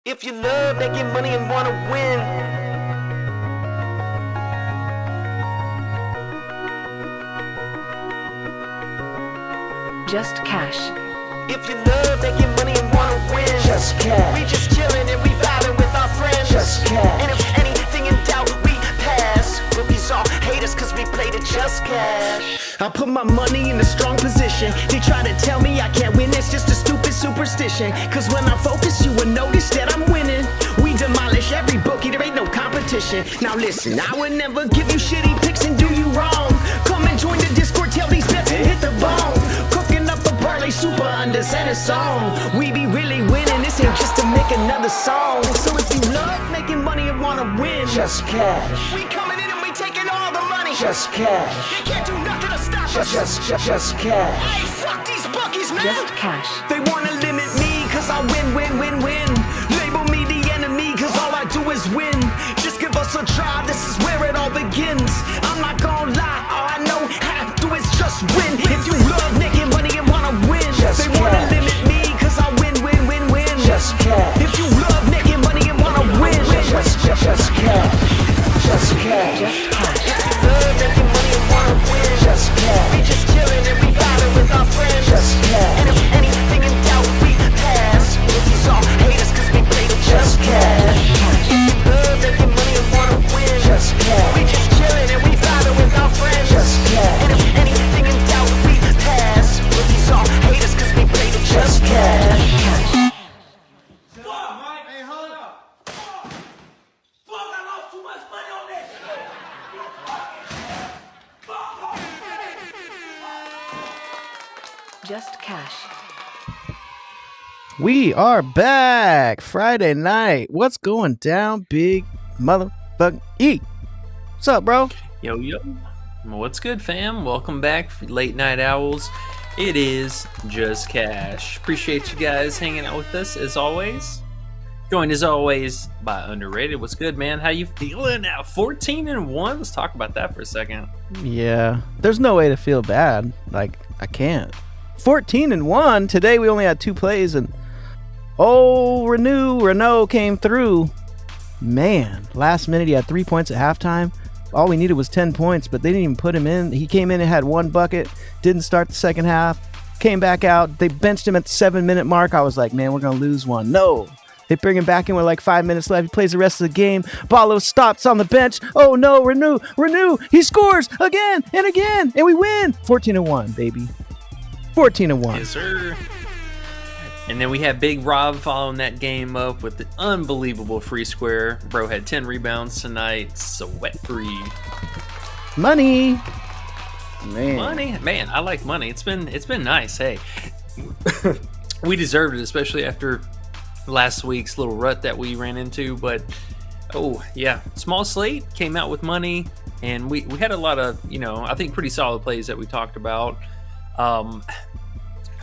If you love making money and want to win, Just cash. if you love making money and want to win, Just cash. we just chillin' and we vibing with our friends. Just cash. And if anything in doubt, we pass. Rookies all hate us cause we play the just cash. I put my money in a strong position. They try to tell me I can't win, it's just a stupid superstition. Cause when I focus, you will notice that I'm winning. We demolish every bookie, there ain't no competition. Now listen, I would never give you shitty picks and do you wrong. Come and join the Discord, tell these bets and hit the bone. Cooking up a parlay super under center song. We be really winning, this ain't just to make another song. So if you love making money and wanna win, Just cash. we coming in and we taking all the money. Just cash. They can't do nothing to stop us. Just cash. Hey, fuck these bookies, man. Just cash. They wanna limit me cause I win. Label me the enemy cause all I do is win. Just give us a try, this is where it all begins. I'm not gonna lie, all I know how to do is just win. If you love making money and wanna win, Just they wanna cash. limit me cause I win. Just cash. If you love making money and wanna win, Just cash. Just cash. Just cash. love making money and wanna win. Just cash. We just chillin' and we vibing with our friends. Just cash. And if anything in doubt, we pass. Rookies all hate us cause we play the just cash. Love making money and wanna win. Just cash. We just chillin' and we vibing with our friends. Just cash. And if anything in doubt, we pass. Rookies all hate us cause we play the just cash. Hey, hold up. Fuck, I lost too much money on this. Just cash. We are back Friday night. What's going down, big motherfucking E? What's up, bro? Yo, what's good, fam? Welcome back, Late Night Owls. It is Just Cash. Appreciate you guys hanging out with us as always. Joined as always by Underrated. What's good, man? How you feeling now? 14-1. Let's talk about that for a second. Yeah, there's no way to feel bad. Like, I can't. 14-1. Today we only had 2 plays, and Renault came through. Man, last minute he had 3 points at halftime. All we needed was 10 points, but they didn't even put him in. He came in and had 1 bucket, didn't start the second half, came back out. They benched him at the 7-minute mark. I was like, man, we're going to lose one. No. They bring him back in with like 5 minutes left. He plays the rest of the game. Ballo stops on the bench. Oh no, Renew. He scores again, and we win. 14-1, baby. 14-1. Yes, sir. And then we had Big Rob following that game up with the unbelievable free square. Bro had 10 rebounds tonight. Sweat free. Money. Man. Money, man, I like money. It's been nice. Hey, we deserved it, especially after last week's little rut that we ran into. But oh yeah, small slate came out with money, and we had a lot of I think pretty solid plays that we talked about.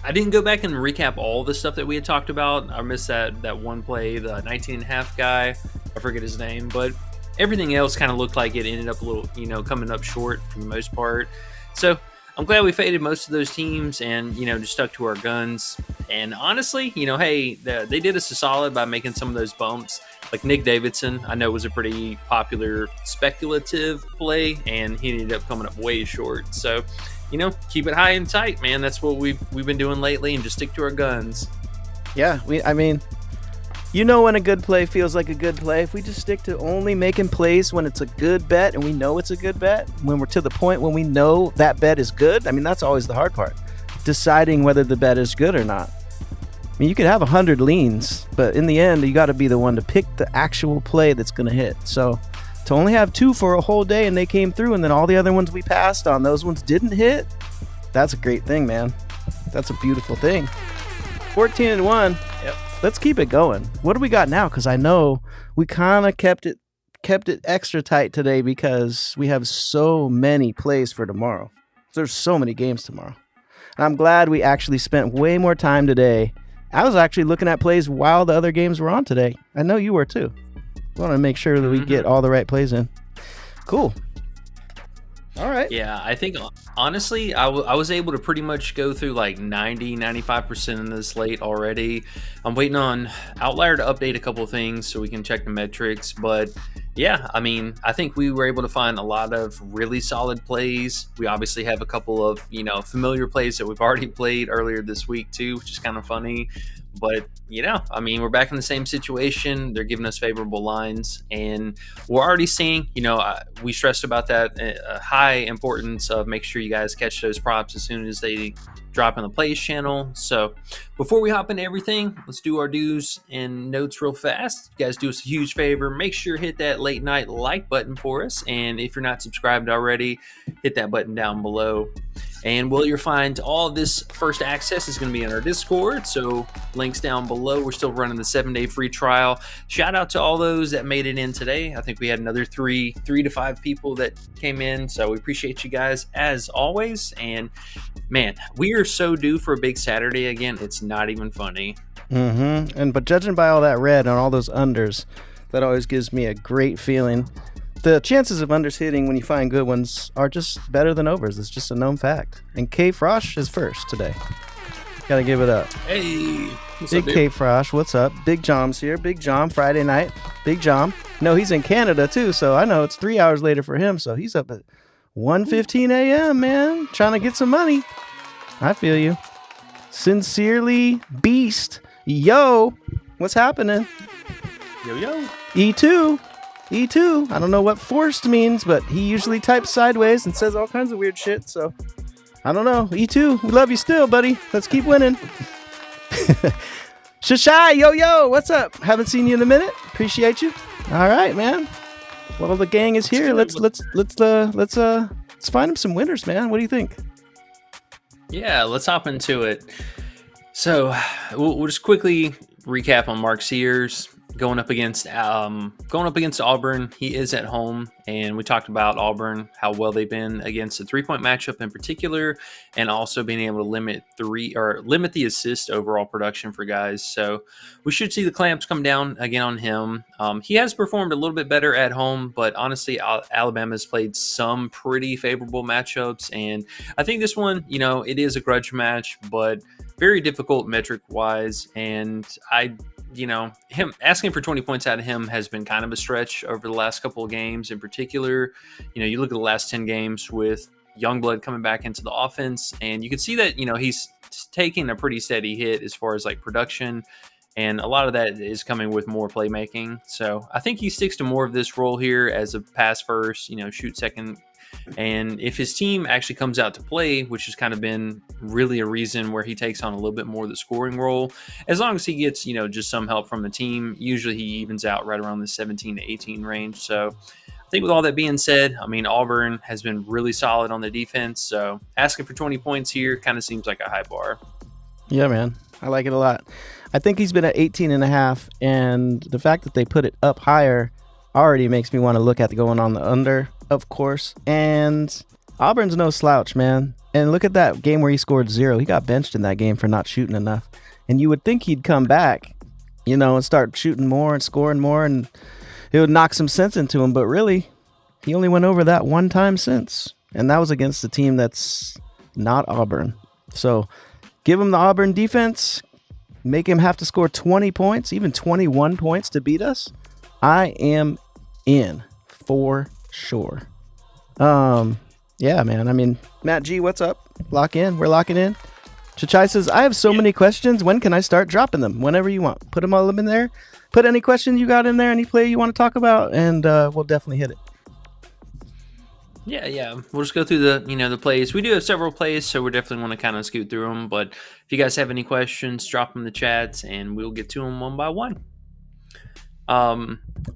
I didn't go back and recap all the stuff that we had talked about. I missed that one play, the 19.5 guy. I forget his name, but everything else kind of looked like it ended up a little, coming up short for the most part. So I'm glad we faded most of those teams and, just stuck to our guns. And honestly, hey, they did us a solid by making some of those bumps. Like Nick Davidson, I know was a pretty popular speculative play, and he ended up coming up way short. So, keep it high and tight, man. That's what we've been doing lately, and just stick to our guns. Yeah, when a good play feels like a good play. If we just stick to only making plays when it's a good bet and we know it's a good bet, when we're to the point when we know that bet is good, that's always the hard part. Deciding whether the bet is good or not. You could have 100 leans, but in the end, you got to be the one to pick the actual play that's going to hit. So to only have 2 for a whole day and they came through, and then all the other ones we passed on, those ones didn't hit, that's a great thing, man. That's a beautiful thing. 14-1. Yep. Let's keep it going. What do we got now? Because I know we kind of kept it extra tight today because we have so many plays for tomorrow. There's so many games tomorrow. And I'm glad we actually spent way more time today. I was actually looking at plays while the other games were on today. I know you were too. We want to make sure that we get all the right plays in. Cool. All right. Yeah, I think honestly, I was able to pretty much go through like 95% of the slate already. I'm waiting on Outlier to update a couple of things so we can check the metrics. But yeah, I mean, I think we were able to find a lot of really solid plays. We obviously have a couple of, familiar plays that we've already played earlier this week too, which is kind of funny. But, I mean, we're back in the same situation. They're giving us favorable lines, and we're already seeing, we stressed about that high importance of make sure you guys catch those props as soon as they drop in the plays channel. So before we hop into everything, let's do our do's and notes real fast. You guys do us a huge favor. Make sure to hit that late night like button for us. And if you're not subscribed already, hit that button down below. And where you'll find all of this first access is going to be in our Discord. So links down below. We're still running the 7-day free trial. Shout out to all those that made it in today. I think we had another three to five people that came in. So we appreciate you guys as always. And man, we are so due for a big Saturday again. It's not even funny. But judging by all that red and all those unders, that always gives me a great feeling. The chances of unders hitting when you find good ones are just better than overs. It's just a known fact. And K Frosh is first today. Gotta give it up. Hey, Big K Frosh, what's up? Big Jom's here. Big Jom, Friday night. Big Jom. No, he's in Canada too, so I know it's 3 hours later for him. So he's up at 1:15 a.m., man. Trying to get some money. I feel you. Sincerely Beast. Yo, what's happening? Yo. E2. I don't know what forced means, but he usually types sideways and says all kinds of weird shit, so I don't know. E2, we love you still, buddy. Let's keep winning. Shashai, yo, what's up? Haven't seen you in a minute. Appreciate you. All right, man. Well, the gang is here. Let's find him some winners, man. What do you think? Yeah, let's hop into it. So we'll just quickly recap on Mark Sears. Going up against Auburn. He is at home, and we talked about Auburn, how well they've been against the 3-point matchup in particular, and also being able to limit the assist overall production for guys. So we should see the clamps come down again on him. He has performed a little bit better at home, but honestly, Alabama's played some pretty favorable matchups, and I think this one, it is a grudge match, but very difficult metric wise, and him asking for 20 points out of him has been kind of a stretch over the last couple of games in particular. You look at the last 10 games with Youngblood coming back into the offense, and you can see that, he's taking a pretty steady hit as far as like production, and a lot of that is coming with more playmaking. So I think he sticks to more of this role here as a pass first, shoot second. And if his team actually comes out to play, which has kind of been really a reason where he takes on a little bit more of the scoring role, as long as he gets, just some help from the team, usually he evens out right around the 17 to 18 range. So I think with all that being said, I mean, Auburn has been really solid on the defense. So asking for 20 points here kind of seems like a high bar. Yeah, man. I like it a lot. I think he's been at 18.5, and the fact that they put it up higher already makes me want to look at going on the under, of course. And Auburn's no slouch, man. And look at that game where he scored 0. He got benched in that game for not shooting enough. And you would think he'd come back, and start shooting more and scoring more, and it would knock some sense into him. But really, he only went over that one time since. And that was against a team that's not Auburn. So give him the Auburn defense, make him have to score 20 points, even 21 points to beat us. I am in for sure. Yeah, man. I mean, Matt G, what's up? Lock in. We're locking in. Chachai says, I have so many questions. When can I start dropping them? Whenever you want. Put them all in there. Put any question you got in there, any play you want to talk about, and we'll definitely hit it. Yeah. We'll just go through the plays. We do have several plays, so we definitely want to kind of scoot through them. But if you guys have any questions, drop them in the chats, and we'll get to them one by one.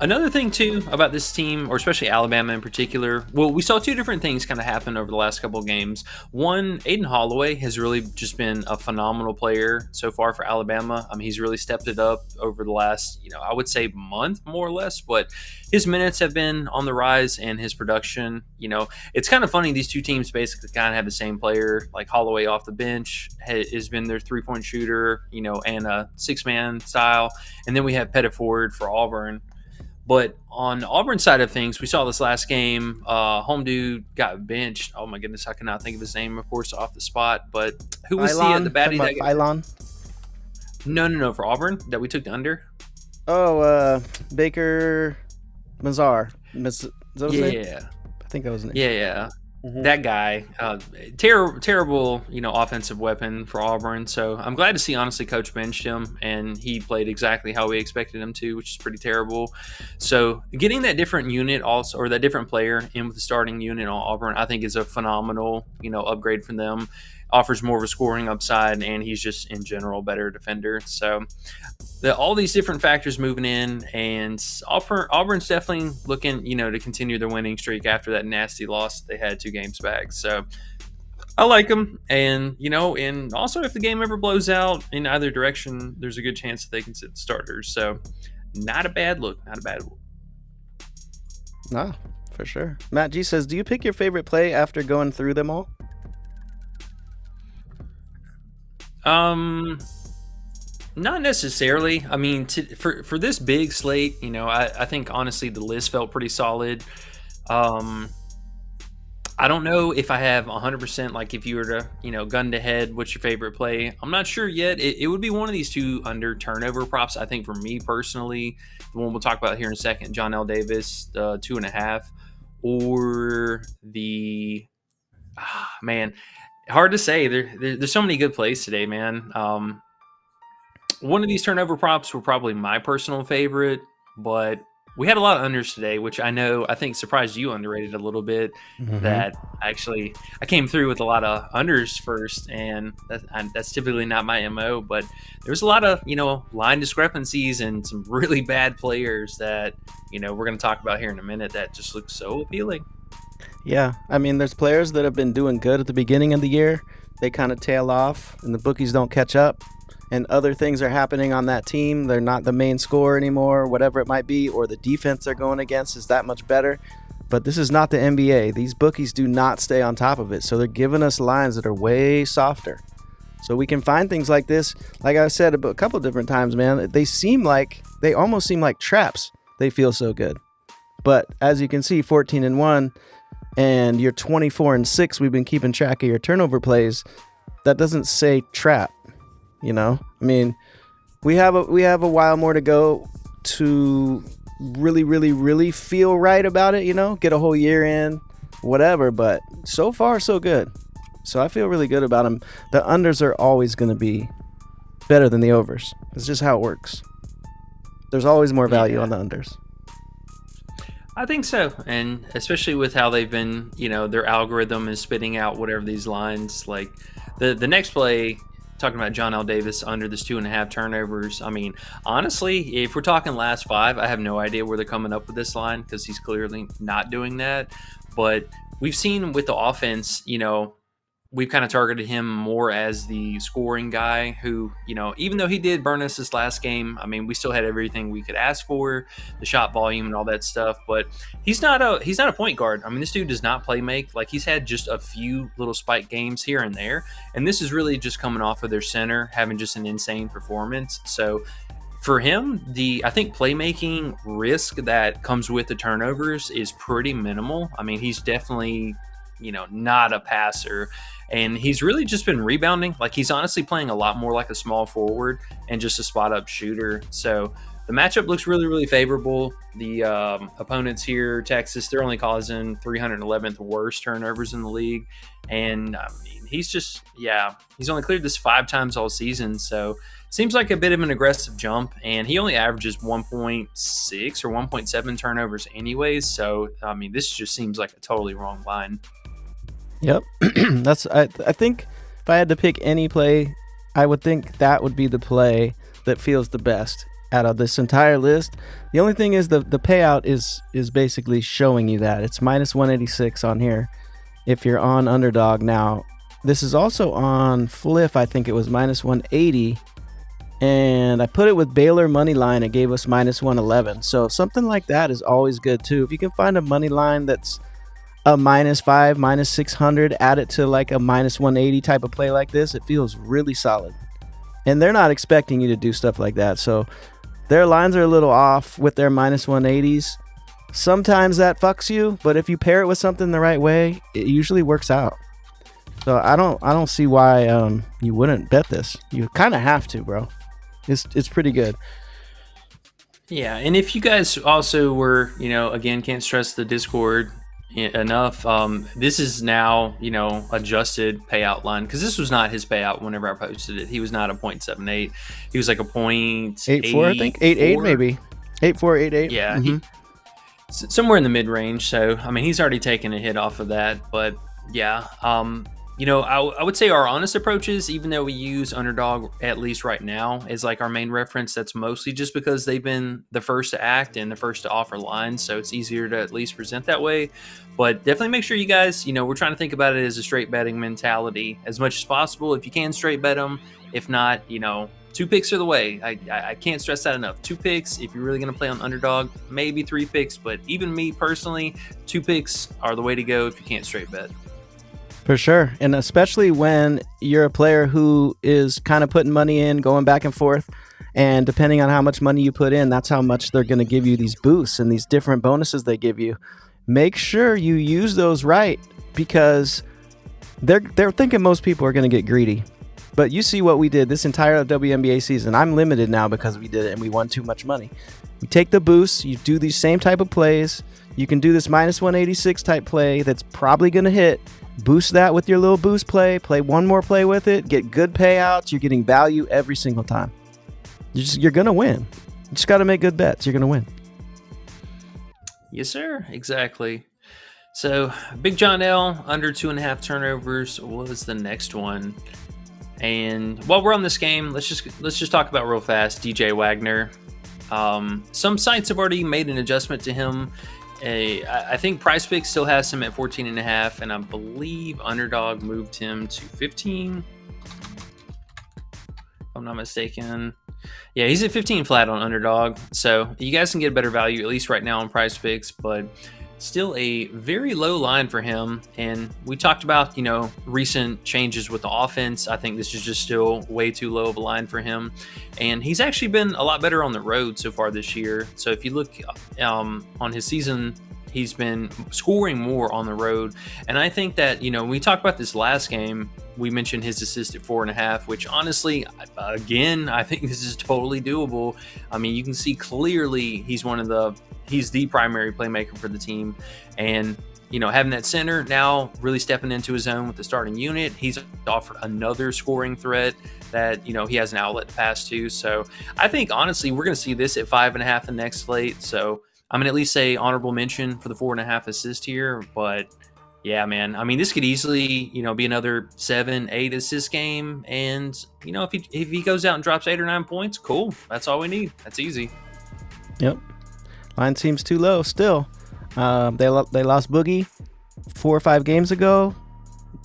Another thing too about this team, or especially Alabama in particular, well, we saw two different things kind of happen over the last couple of games. One, Aiden Holloway has really just been a phenomenal player so far for Alabama. I mean, he's really stepped it up over the last, I would say month more or less, but his minutes have been on the rise and his production, it's kind of funny. These two teams basically kind of have the same player. Like Holloway off the bench has been their 3-point shooter, and a 6-man style. And then we have Pettit Ford for Auburn. But on Auburn's side of things, we saw this last game. Home dude got benched. Oh my goodness, I cannot think of his name, of course, off the spot. But who was the baddie that got... Phylon? No, for Auburn that we took the under. Oh, Baker Mazar. Is that his name? Yeah, I think that was his name. yeah. That guy, terrible, offensive weapon for Auburn. So I'm glad to see, honestly, Coach benched him, and he played exactly how we expected him to, which is pretty terrible. So getting that different unit also, or that different player in with the starting unit on Auburn, I think is a phenomenal, upgrade from them. Offers more of a scoring upside, and he's just in general a better defender. So all these different factors moving in, and Auburn's definitely looking, to continue their winning streak after that nasty loss they had 2 games back. So I like them, and and also if the game ever blows out in either direction, there's a good chance that they can sit the starters. So not a bad look. No, for sure. Matt G says, do you pick your favorite play after going through them all? Not necessarily. I mean, for this big slate, I think honestly the list felt pretty solid. I don't know if I have 100%, like if you were to, gun to head, what's your favorite play? I'm not sure yet. It would be one of these 2 under turnover props. I think for me personally, the one we'll talk about here in a second, John L. Davis, 2.5, or the, man, hard to say. There's so many good plays today, man. One of these turnover props were probably my personal favorite, but we had a lot of unders today, which I think surprised you underrated a little bit. That I came through with a lot of unders first, and that's typically not my MO, but there's a lot of, line discrepancies and some really bad players that, we're going to talk about here in a minute that just look so appealing. Yeah, I mean, there's players that have been doing good at the beginning of the year. They kind of tail off, and the bookies don't catch up, and other things are happening on that team. They're not the main scorer anymore, whatever it might be, or the defense they're going against is that much better. But this is not the NBA. These bookies do not stay on top of it, so they're giving us lines that are way softer. So we can find things like this. Like I said a couple different times, man, they almost seem like traps. They feel so good. But as you can see, 14-1. And you're 24-6, we've been keeping track of your turnover plays. That doesn't say trap, I mean, we have a while more to go to really, really, really feel right about it, get a whole year in, whatever. But so far, so good. So I feel really good about them. The unders are always going to be better than the overs. It's just how it works. There's always more value on the unders. I think so, and especially with how they've been, their algorithm is spitting out whatever these lines. Like the next play, talking about John L. Davis under this 2.5 turnovers. I mean, honestly, if we're talking last 5, I have no idea where they're coming up with this line because he's clearly not doing that. But we've seen with the offense, we've kind of targeted him more as the scoring guy who, even though he did burn us this last game, I mean, we still had everything we could ask for, the shot volume and all that stuff, but he's not a point guard. I mean, this dude does not play make. Like, he's had just a few little spike games here and there, and this is really just coming off of their center having just an insane performance. So for him, I think playmaking risk that comes with the turnovers is pretty minimal. I mean, he's definitely, not a passer. And he's really just been rebounding. Like, he's honestly playing a lot more like a small forward and just a spot-up shooter. So the matchup looks really, really favorable. The opponents here, Texas, they're only causing 311th worst turnovers in the league. And, I mean, he's only cleared this 5 times all season. So seems like a bit of an aggressive jump. And he only averages 1.6 or 1.7 turnovers anyways. So, I mean, this just seems like a totally wrong line. Yep. I think if I had to pick any play, I would think that would be the play that feels the best out of this entire list. The only thing is the payout is basically showing you that. It's minus 186 on here if you're on Underdog. Now, this is also on Fliff. I think it was minus 180. And I put it with Baylor money line. It gave us minus 111. So something like that is always good too. If you can find a money line that's a -5, -600, add it to like a -180 type of play like this, it feels really solid. And they're not expecting you to do stuff like that. So their lines are a little off with their minus 180s. Sometimes that fucks you, but if you pair it with something the right way, it usually works out. So I don't see why you wouldn't bet this. You kind of have to, bro. It's pretty good. Yeah, and if you guys also were, again, can't stress the Discord enough, this is now, adjusted payout line, because this was not his payout whenever I posted it. He was not a 0.78. He was like a 0.84, I think. 8.8 maybe. 8.4, 8.8. Yeah, somewhere in the mid-range. So, I mean, he's already taken a hit off of that. But, yeah, I would say our honest approaches, even though we use Underdog, at least right now, is like our main reference. That's mostly just because they've been the first to act and the first to offer lines. So it's easier to at least present that way. But definitely make sure you guys, we're trying to think about it as a straight betting mentality as much as possible. If you can straight bet them, if not, 2 picks are the way. I can't stress that enough. 2 picks, if you're really going to play on Underdog, maybe 3 picks. But even me personally, 2 picks are the way to go if you can't straight bet. For sure. And especially when you're a player who is kind of putting money in, going back and forth. And depending on how much money you put in, that's how much they're going to give you these boosts and these different bonuses they give you. Make sure you use those right, because they're thinking most people are going to get greedy. But you see what we did this entire WNBA season. I'm limited now because we did it and we won too much money. You take the boosts, you do these same type of plays. You can do this minus 186 type play that's probably going to hit. Boost that with your little boost play one more play with it, get good payouts. You're getting value every single time. You're going to win. You just got to make good bets. You're going to win. Yes, sir. Exactly. So Big John L, under 2.5 turnovers was the next one. And while we're on this game, let's just talk about real fast DJ Wagner. Some sites have already made an adjustment to him. I think Prizepicks still has him at 14.5, and I believe Underdog moved him to 15. If I'm not mistaken. Yeah, he's at 15 flat on Underdog. So you guys can get a better value, at least right now on Prizepicks, but still a very low line for him. And we talked about, recent changes with the offense. I think this is just still way too low of a line for him. And he's actually been a lot better on the road so far this year. So if you look on his season, he's been scoring more on the road. And I think that, when we talked about this last game, we mentioned his assist at 4.5, which honestly, again, I think this is totally doable. I mean, you can see clearly he's the primary playmaker for the team. And, having that center now really stepping into his own with the starting unit, he's offered another scoring threat that, he has an outlet to pass to. So I think, honestly, we're going to see this at 5.5 the next slate. So I'm going to at least say honorable mention for the 4.5 assist here. But yeah, man, I mean, this could easily, be another 7-8 assist game. And, if he goes out and drops 8 or 9 points, cool. That's all we need. That's easy. Yep. Line seems too low still. They lost Boogie 4 or 5 games ago.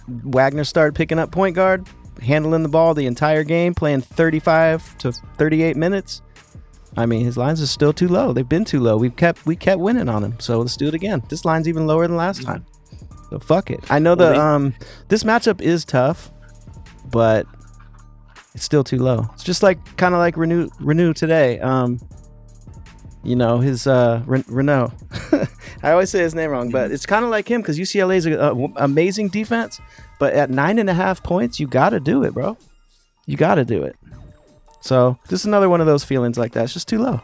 Wagner started picking up point guard, handling the ball the entire game, playing 35 to 38 minutes. I mean, his lines are still too low. They've been too low. We kept winning on him. So let's do it again. This line's even lower than last time. So fuck it. I know this matchup is tough, but it's still too low. It's just kind of like Renew today. His Renault. I always say his name wrong, but it's kind of like him because UCLA's an amazing defense. But at 9.5 points, you got to do it, bro. You got to do it. So just another one of those feelings like that. It's just too low.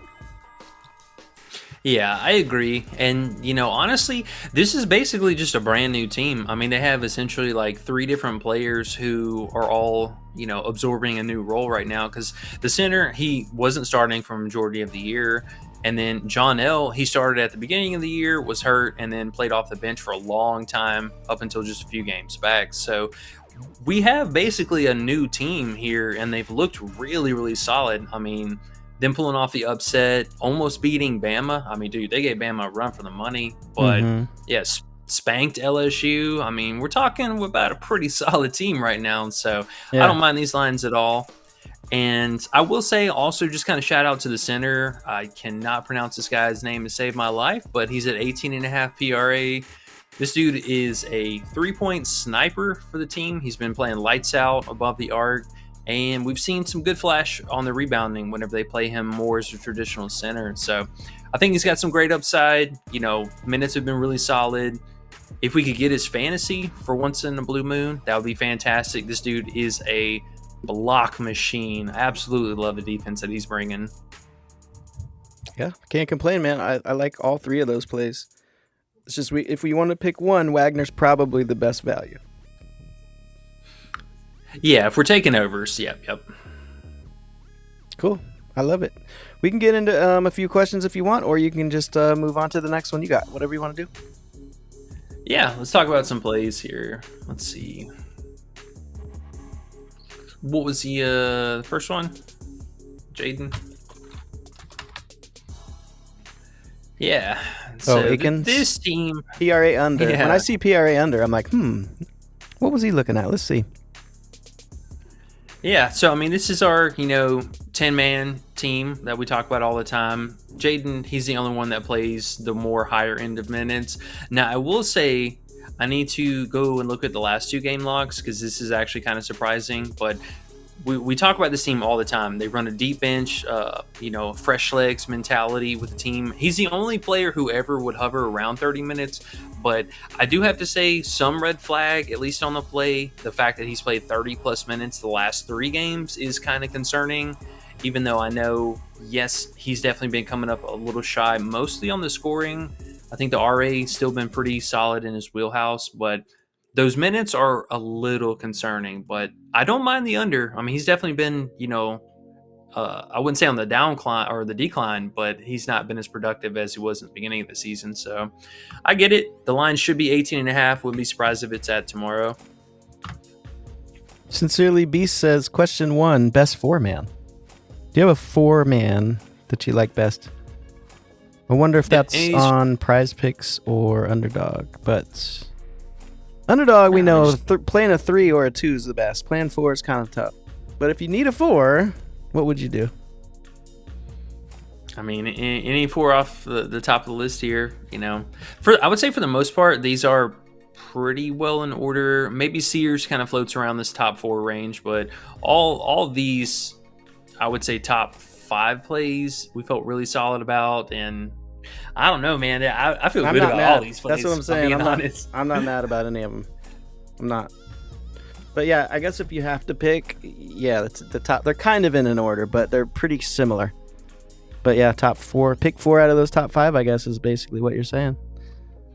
Yeah, I agree. And, honestly, this is basically just a brand new team. I mean, they have essentially 3 different players who are all, absorbing a new role right now. Because the center, he wasn't starting for a majority of the year. And then John L., he started at the beginning of the year, was hurt, and then played off the bench for a long time up until just a few games back. So we have basically a new team here, and they've looked really, really solid. I mean, them pulling off the upset, almost beating Bama. I mean, dude, they gave Bama a run for the money. But, yes, spanked LSU. I mean, we're talking about a pretty solid team right now. So I don't mind these lines at all. And I will say also just kind of shout out to the center. I cannot pronounce this guy's name to save my life, but he's at 18.5 PRA. This dude is a 3-point sniper for the team. He's been playing lights out above the arc. And we've seen some good flash on the rebounding whenever they play him more as a traditional center. So I think he's got some great upside. Minutes have been really solid. If we could get his fantasy for once in a blue moon, that would be fantastic. This dude is a block machine. I absolutely love the defense that he's bringing. Yeah, can't complain, man. I like all three of those plays. It's just if we want to pick one, Wagner's probably the best value. Yeah, if we're taking overs, yep. Cool. I love it. We can get into a few questions if you want, or you can just move on to the next one you got. Whatever you want to do. Yeah, let's talk about some plays here. Let's see. What was the first one? Jaden? Yeah. So Akins? This team. PRA under. Yeah. When I see PRA under, I'm like, what was he looking at? Let's see. Yeah, so I mean, this is our 10-man team that we talk about all the time. Jaden, he's the only one that plays the more higher end of minutes. Now, I will say I need to go and look at the last 2 game logs because this is actually kind of surprising. But we talk about this team all the time. They run a deep bench, fresh legs mentality with the team. He's the only player who ever would hover around 30 minutes. But I do have to say some red flag, at least on the play. The fact that he's played 30-plus minutes the last 3 games is kind of concerning, even though I know, yes, he's definitely been coming up a little shy, mostly on the scoring. I think the RA still been pretty solid in his wheelhouse, but those minutes are a little concerning. But I don't mind the under. I mean, he's definitely been, I wouldn't say on the downcline or the decline, but he's not been as productive as he was at the beginning of the season. So I get it. The line should be 18.5. Wouldn't be surprised if it's at tomorrow. Sincerely Beast says, question 1, best 4-man. Do you have a 4-man that you like best? I wonder if that's on Prizepicks or Underdog, but Underdog, we know playing a 3 or a 2 is the best. Playing 4 is kind of tough. But if you need a 4, what would you do? I mean, any 4 off the top of the list here, I would say for the most part, these are pretty well in order. Maybe Sears kind of floats around this top 4 range, but all of these, I would say top 5 plays we felt really solid about. And I don't know, man. I feel good about all these plays. That's what I'm saying. I'm not mad about any of them. I'm not. But yeah, I guess if you have to pick, that's the top. They're kind of in an order, but they're pretty similar. But yeah, top 4. Pick 4 out of those top 5, I guess, is basically what you're saying.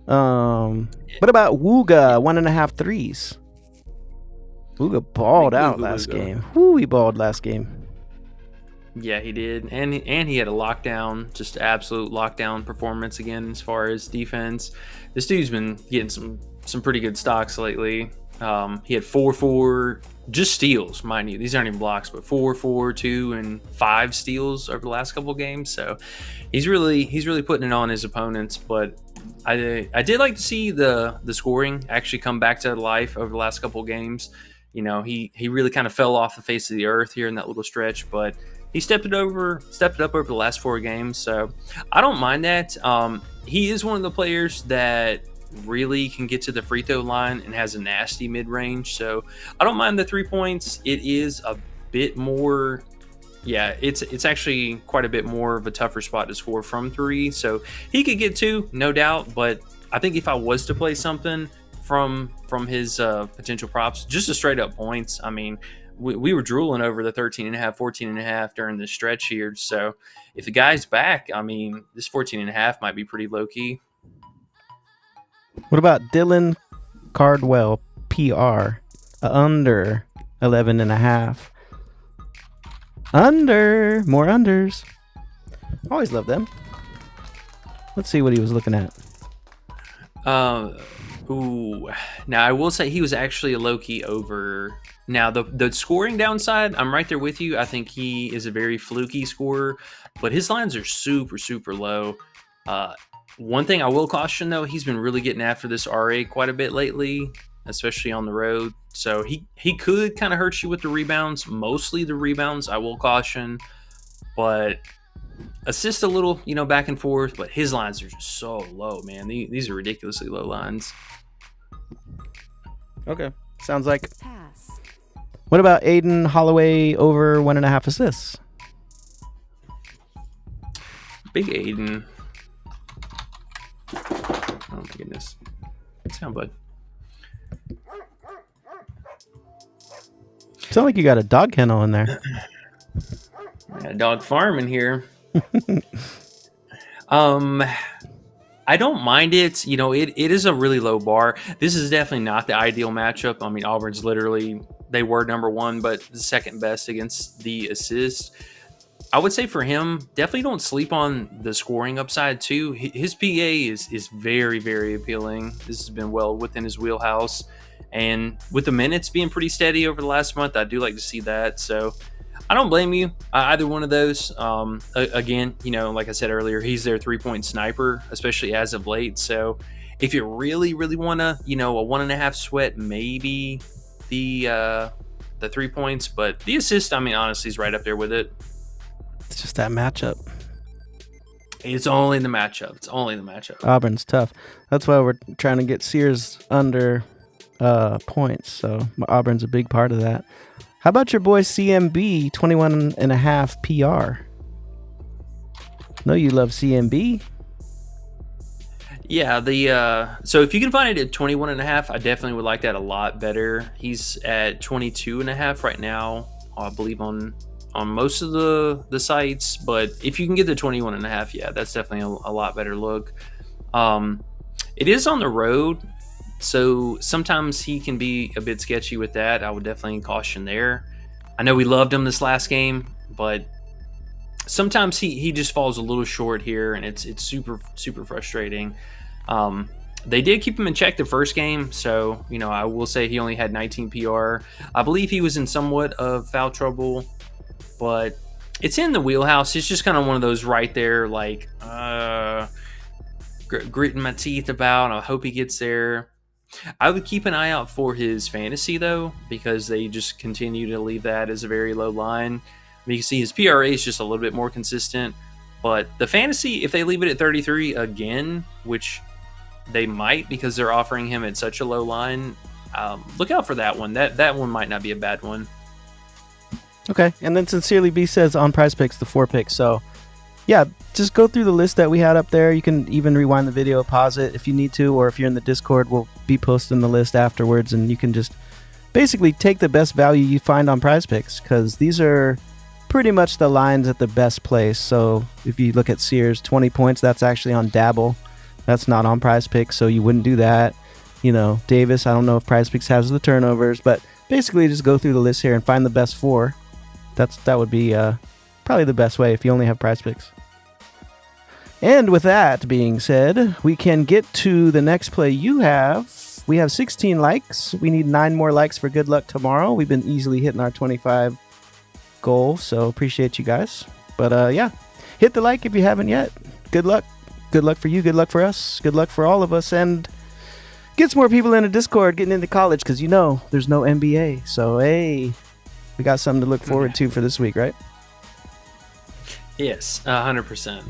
What about Wooga? 1.5 threes. Wooga balled out last game. Woo, he balled last game. Yeah, he did, and he had a lockdown, just absolute lockdown performance again as far as defense. This dude's been getting some pretty good stocks lately. He had 4 just steals, mind you. These aren't even blocks, but 4, 2, and 5 steals over the last couple of games. So he's really putting it on his opponents. But I did like to see the scoring actually come back to life over the last couple of games. He really kind of fell off the face of the earth here in that little stretch, but he stepped it up over the last 4 games. So I don't mind that. He is one of the players that really can get to the free throw line and has a nasty mid-range. So I don't mind the 3 points. It is a bit more, it's actually quite a bit more of a tougher spot to score from 3. So he could get 2, no doubt. But I think if I was to play something from his potential props, just the straight up points, I mean, we were drooling over the 13.5, 14.5 during this stretch here. So if the guy's back, I mean, this 14.5 might be pretty low key. What about Dylan Cardwell, PR, under 11.5? Under, more unders. Always love them. Let's see what he was looking at. Now I will say he was actually a low-key over. Now the scoring downside, I'm right there with you. I think he is a very fluky scorer, but his lines are super, super low. One thing I will caution, though, he's been really getting after this RA quite a bit lately, especially on the road. So he could kind of hurt you with the rebounds. Mostly the rebounds, I will caution. But assist a little, back and forth. But his lines are just so low, man. These are ridiculously low lines. Okay. Sounds like Pass. What about Aiden Holloway over 1.5 assists? Big Aiden. Oh my goodness. What's down, bud? Sound like you got a dog kennel in there. Got a dog farm in here. I don't mind it. You know, it is a really low bar. This is definitely not the ideal matchup. I mean, Auburn's literally, they were number one, but the second best against the assist. I would say for him, definitely don't sleep on the scoring upside too. His PA is very, very appealing. This has been well within his wheelhouse. And with the minutes being pretty steady over the last month, I do like to see that. So I don't blame you, either one of those. Again, you know, like I said earlier, he's their 3-point sniper, especially as of late. So if you really, really want to, you know, a 1.5 sweat, maybe the 3 points, but the assist, I mean, honestly, is right up there with it. It's just that matchup. It's only the matchup. It's only the matchup. Auburn's tough. That's why we're trying to get Sears under points. So Auburn's a big part of that. How about your boy CMB 21.5 PR? No, you love CMB. Yeah, so if you can find it at 21.5, I definitely would like that a lot better. He's at 22.5 right now, I believe on most of the sites, but if you can get the 21.5, yeah, that's definitely a lot better look. It is on the road, so sometimes he can be a bit sketchy with that. I would definitely caution there. I know we loved him this last game, but sometimes he just falls a little short here, and it's super, super frustrating. They did keep him in check the first game, so, you know, I will say he only had 19 PR. I believe he was in somewhat of foul trouble, but it's in the wheelhouse. It's just kind of one of those right there, like, gritting my teeth about. I hope he gets there. I would keep an eye out for his fantasy, though, because they just continue to leave that as a very low line. I mean, you can see his PRA is just a little bit more consistent, but the fantasy, if they leave it at 33 again, which they might because they're offering him at such a low line, look out for that one. That one might not be a bad one. Okay, and then Sincerely B says on Prizepicks the 4 picks. So, yeah, just go through the list that we had up there. You can even rewind the video, pause it if you need to, or if you're in the Discord, we'll be posting the list afterwards, and you can just basically take the best value you find on Prizepicks, because these are pretty much the lines at the best place. So if you look at Sears, 20 points, that's actually on Dabble. That's not on Prizepicks, so you wouldn't do that. You know, Davis, I don't know if Prizepicks has the turnovers, but basically just go through the list here and find the best 4. That would be probably the best way if you only have Prizepicks. And with that being said, we can get to the next play you have. We have 16 likes. We need 9 more likes for good luck tomorrow. We've been easily hitting our 25 goal, so appreciate you guys. But yeah, hit the like if you haven't yet. Good luck. Good luck for you. Good luck for us. Good luck for all of us. And get some more people in the Discord getting into college, because you know there's no NBA. So, hey, we got something to look forward to for this week, right? Yes, 100%.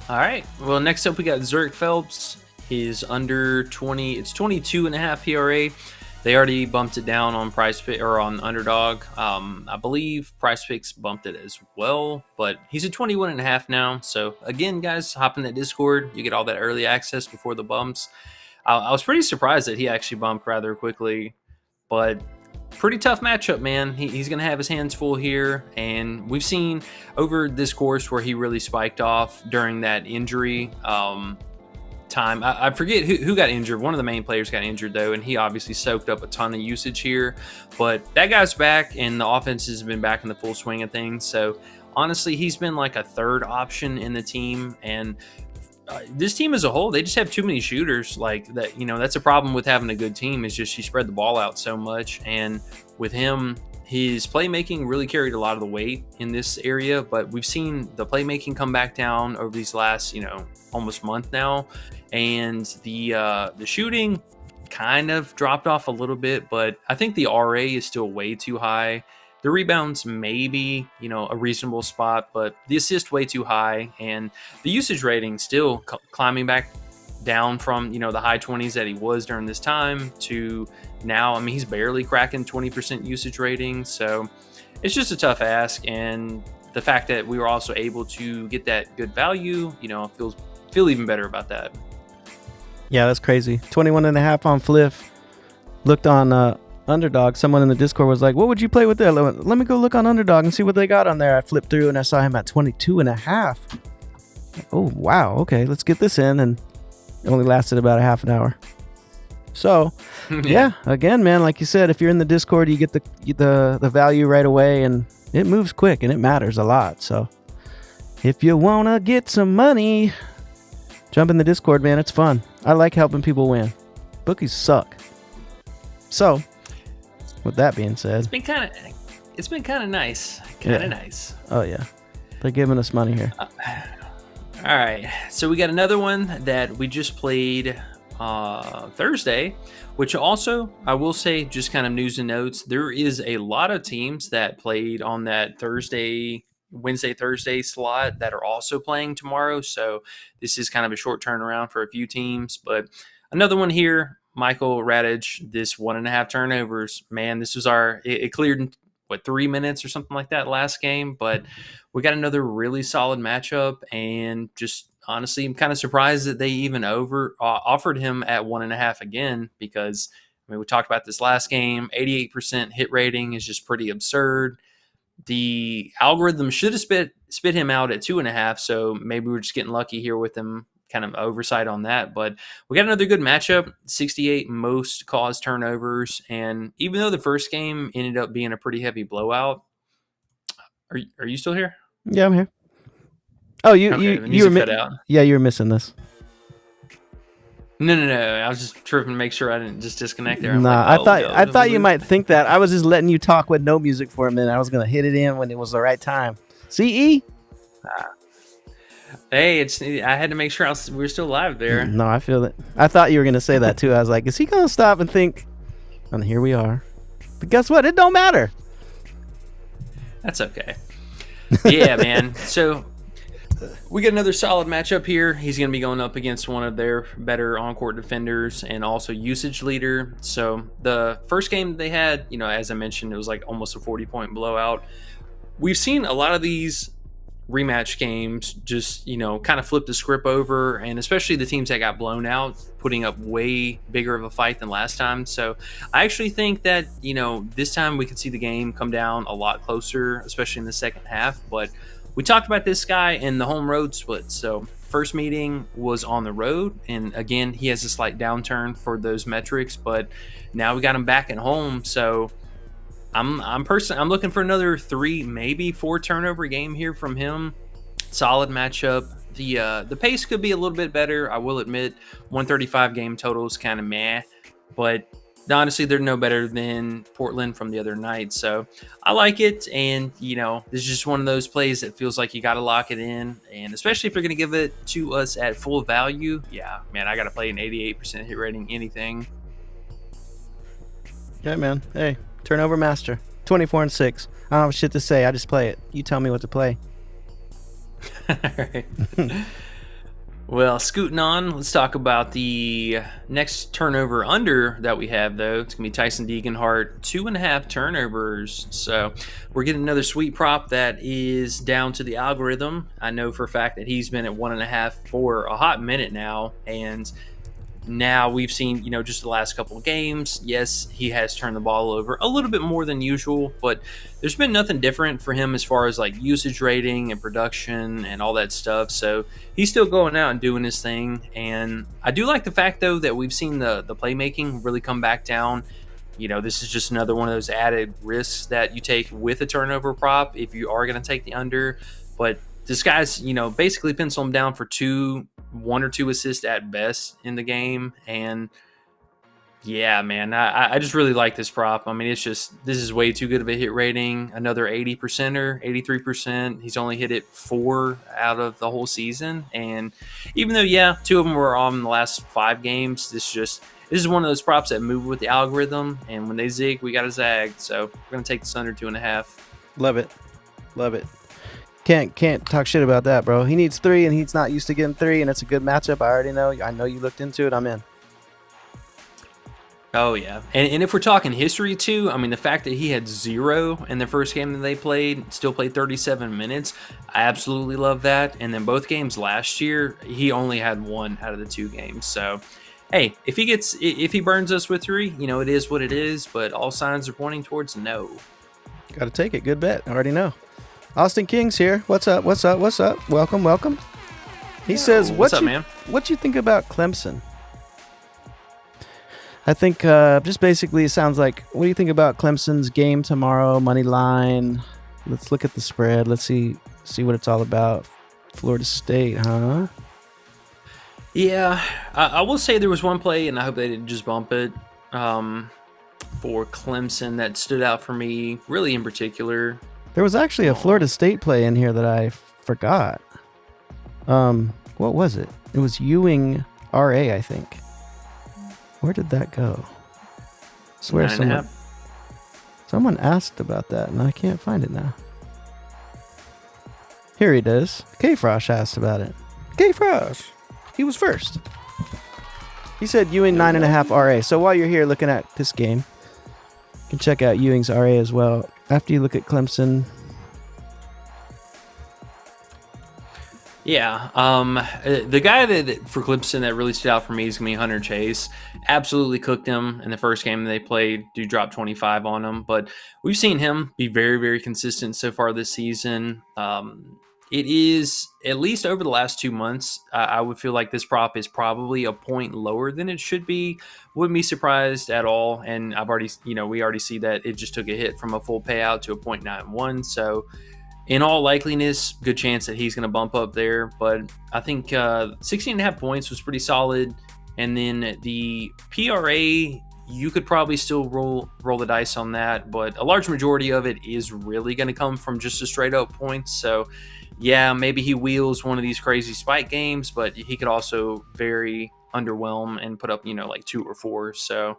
All right. Well, next up we got Zur Phelps. He's under 20. It's 22.5 PRA. They already bumped it down on Prizepicks or on Underdog. I believe Prizepicks bumped it as well, but he's at 21.5 now. So again, guys, hop in that Discord. You get all that early access before the bumps. I was pretty surprised that he actually bumped rather quickly, but pretty tough matchup, man. He's going to have his hands full here, and we've seen over this course where he really spiked off during that injury time. I forget who got injured. One of the main players got injured, though, and he obviously soaked up a ton of usage here. But that guy's back, and the offense has been back in the full swing of things. So, honestly, he's been like a third option in the team, and this team as a whole, they just have too many shooters. Like that, you know, that's a problem with having a good team, is just you spread the ball out so much. And with him, his playmaking really carried a lot of the weight in this area, but we've seen the playmaking come back down over these last, almost month now. And the shooting kind of dropped off a little bit, but I think the RA is still way too high. The rebounds maybe, a reasonable spot, but the assist way too high, and the usage rating still climbing back down from, the high 20s that he was during this time to now. I mean, he's barely cracking 20% usage rating. So it's just a tough ask. And the fact that we were also able to get that good value, feel even better about that. Yeah, that's crazy. 21.5 on Fliff. Looked on Underdog. Someone in the Discord was like, what would you play with there? Let me go look on Underdog and see what they got on there. I flipped through and I saw him at 22.5. Oh, wow. Okay, let's get this in. And it only lasted about a half an hour. So, yeah, again, man, like you said, if you're in the Discord, you get the value right away, and it moves quick, and it matters a lot. So, if you want to get some money, jump in the Discord, man. It's fun. I like helping people win. Bookies suck. So, with that being said, it's been kind of nice. Nice. Oh, yeah. They're giving us money here. All right. So, we got another one that we just played Thursday, which also, I will say, just kind of news and notes, there is a lot of teams that played on that Wednesday, Thursday slot that are also playing tomorrow. So this is kind of a short turnaround for a few teams. But another one here, Michael Rataj, this 1.5 turnovers. Man, this was it cleared in 3 minutes or something like that last game. But we got another really solid matchup, and just honestly, I'm kind of surprised that they even offered him at 1.5 again, because we talked about this last game. 88% hit rating is just pretty absurd. The algorithm should have spit him out at 2.5, so maybe we're just getting lucky here with him, kind of oversight on that. But we got another good matchup, 68 most caused turnovers, and even though the first game ended up being a pretty heavy blowout, are you still here? Yeah, I'm here. Oh, you were cut out. Yeah, you were missing this. No. I was just trying to make sure I didn't just disconnect there. I thought you might think that. I was just letting you talk with no music for a minute. I was gonna hit it in when it was the right time. CE. Hey, I had to make sure we were still live there. No, I feel it. I thought you were gonna say that too. I was like, is he gonna stop and think? And here we are. But guess what? It don't matter. That's okay. Yeah, man. So we got another solid matchup here. He's going to be going up against one of their better on-court defenders and also usage leader. So the first game they had, as I mentioned, it was like almost a 40-point blowout. We've seen a lot of these rematch games just, kind of flip the script over, and especially the teams that got blown out, putting up way bigger of a fight than last time. So I actually think that, this time we could see the game come down a lot closer, especially in the second half. But we talked about this guy in the home road split. So first meeting was on the road, and again, he has a slight downturn for those metrics, but now we got him back at home. So I'm looking for another 3, maybe 4 turnover game here from him. Solid matchup. The pace could be a little bit better, I will admit. 135 game total is kind of meh, but honestly, they're no better than Portland from the other night. So I like it, and this is just one of those plays that feels like you got to lock it in, and especially if you're going to give it to us at full value. Yeah, man, I got to play an 88% hit rating, anything. Yeah, man. Hey. Turnover master, 24-6. I don't have shit to say. I just play it. You tell me what to play. All right. Well, scooting on, let's talk about the next turnover under that we have, though. It's going to be Tyson Degenhart, 2.5 turnovers. So we're getting another sweet prop that is down to the algorithm. I know for a fact that he's been at 1.5 for a hot minute now, and now we've seen, just the last couple of games. Yes, he has turned the ball over a little bit more than usual, but there's been nothing different for him as far as like usage rating and production and all that stuff. So he's still going out and doing his thing. And I do like the fact, though, that we've seen the playmaking really come back down. This is just another one of those added risks that you take with a turnover prop if you are going to take the under. But this guy's, basically pencil him down for 1 or 2 assists at best in the game. And yeah, man, I just really like this prop. I mean, this is way too good of a hit rating. Another 80%er, 83%. He's only hit it 4 out of the whole season. And even though, 2 of them were on the last 5 games, this is one of those props that move with the algorithm. And when they zig, we got to zag. So we're going to take this under 2.5. Love it. Can't talk shit about that, bro. He needs 3, and he's not used to getting 3, and it's a good matchup. I already know. I know you looked into it. I'm in. Oh, yeah. And if we're talking history, too, I mean, the fact that he had 0 in the first game that they played, still played 37 minutes, I absolutely love that. And then both games last year, he only had 1 out of the 2 games. So, hey, if he burns us with 3, it is what it is, but all signs are pointing towards no. Got to take it. Good bet. I already know. Austin King's here. What's up? Welcome. He says, what's up, man? What you think about Clemson? I think just basically it sounds like, what do you think about Clemson's game tomorrow, money line? Let's look at the spread. Let's see what it's all about. Florida State, huh? Yeah, I will say there was one play, and I hope they didn't just bump it, for Clemson that stood out for me, really in particular. There was actually a Florida State play in here that I forgot. What was it? It was Ewing RA, I think. Where did that go? I swear someone asked about that, and I can't find it now. Here it is. K-Frosh asked about it. K-Frosh. He was first. He said Ewing 9.5 RA. So while you're here looking at this game, you can check out Ewing's RA as well. After you look at Clemson. Yeah, the guy that for Clemson that really stood out for me is going to be Hunter Chase. Absolutely cooked him in the first game they played. Dude dropped 25 on him, but we've seen him be very, very consistent so far this season. It is, at least over the last 2 months, I would feel like this prop is probably a point lower than it should be. Wouldn't be surprised at all. And we already see that it just took a hit from a full payout to a 0.91. So in all likeliness, good chance that he's going to bump up there. But I think 16.5 points was pretty solid. And then the PRA, you could probably still roll the dice on that. But a large majority of it is really going to come from just a straight up points. So yeah, maybe he wheels one of these crazy spike games, but he could also very underwhelm and put up, like 2 or 4. So